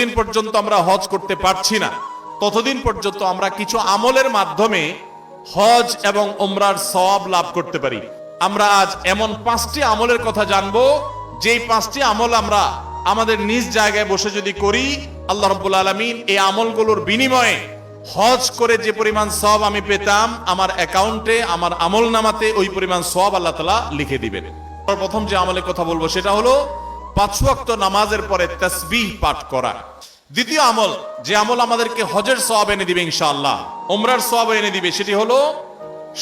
দিন পর্যন্ত আমরা হজ করতে পারছি না, ততদিন পর্যন্ত আমরা কিছু আমলের মাধ্যমে হজ এবং উমরার সওয়াব লাভ করতে পারি। আমরা আজ এমন 5টি আমলের কথা জানবো, যেই 5টি আমল আমরা আমাদের নিজ জায়গায় বসে যদি করি, আল্লাহ রাব্বুল আলামিন এই আমলগুলোর বিনিময়ে হজ করে যে পরিমাণ সওয়াব আমি পেতাম, আমার অ্যাকাউন্টে, আমার আমলনামাতে ওই পরিমাণ সওয়াব আল্লাহ তাআলা লিখে দিবেন। প্রথম যে আমলের কথা বলবো সেটা হলো 5 ওয়াক্ত নামাজের পরে তাসবিহ পাঠ করা। দ্বিতীয় আমল, যে আমল আমাদেরকে হজের সওয়াব এনে দিবে ইনশাআল্লাহ, উমরার সওয়াব এনে দিবে, সেটি হলো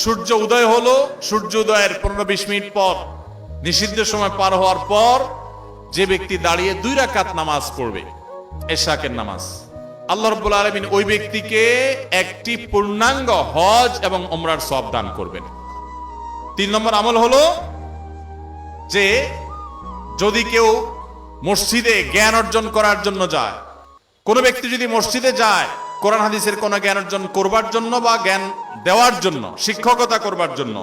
সূর্য উদয় হলো, সূর্য উদয়ের 15-20 মিনিট পর, নিষিদ্ধ সময় পার হওয়ার পর যে ব্যক্তি দাঁড়িয়ে 2 রাকাত নামাজ পড়বে, এশাকের নামাজ, আল্লাহ রাব্বুল আলামিন ওই ব্যক্তিকে একটি পূর্ণাঙ্গ হজ এবং উমরার সওয়াব দান করবেন। 3 নম্বর আমল হলো যে যদি কেউ মসজিদে জ্ঞান অর্জন করার জন্য যায়, কোন ব্যক্তি যদি মসজিদে যায় কোরআন হাদিসের কোন জ্ঞান অর্জন করবার জন্য বা জ্ঞান দেওয়ার জন্য, শিক্ষকতা করবার জন্য,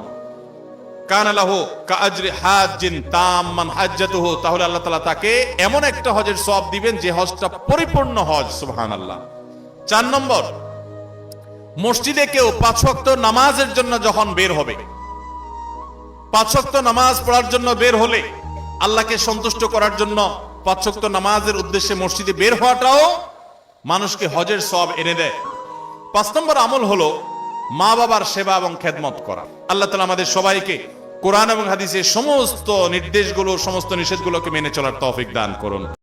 কানা লাহু কাআজরি হাজ্জিন তাম্মান হাজ্জাতুহু, তাহলে আল্লাহ তাআলা তাকে এমন একটা হজের সওয়াব দিবেন যে হজটা পরিপূর্ণ হজ। সুবহানাল্লাহ। 4 নম্বর, মসজিদে কেউ 5 ওয়াক্ত নামাজের জন্য যখন বের হবে, 5 ওয়াক্ত নামাজ পড়ার জন্য বের হলে, আল্লাহকে সন্তুষ্ট করার জন্য 5 ওয়াক্ত নামাজের উদ্দেশ্যে মসজিদে বের হওয়াটাও মানুষকে হজের সওয়াব এনে দেয়। 5 নম্বর আমল হলো মা বাবার সেবা এবং খেদমত করা। আল্লাহ তাআলা আমাদের সবাইকে কোরআন এবং হাদিসের সমস্ত নির্দেশগুলো, সমস্ত নিষেধগুলোকে মেনে চলার তৌফিক দান করুন।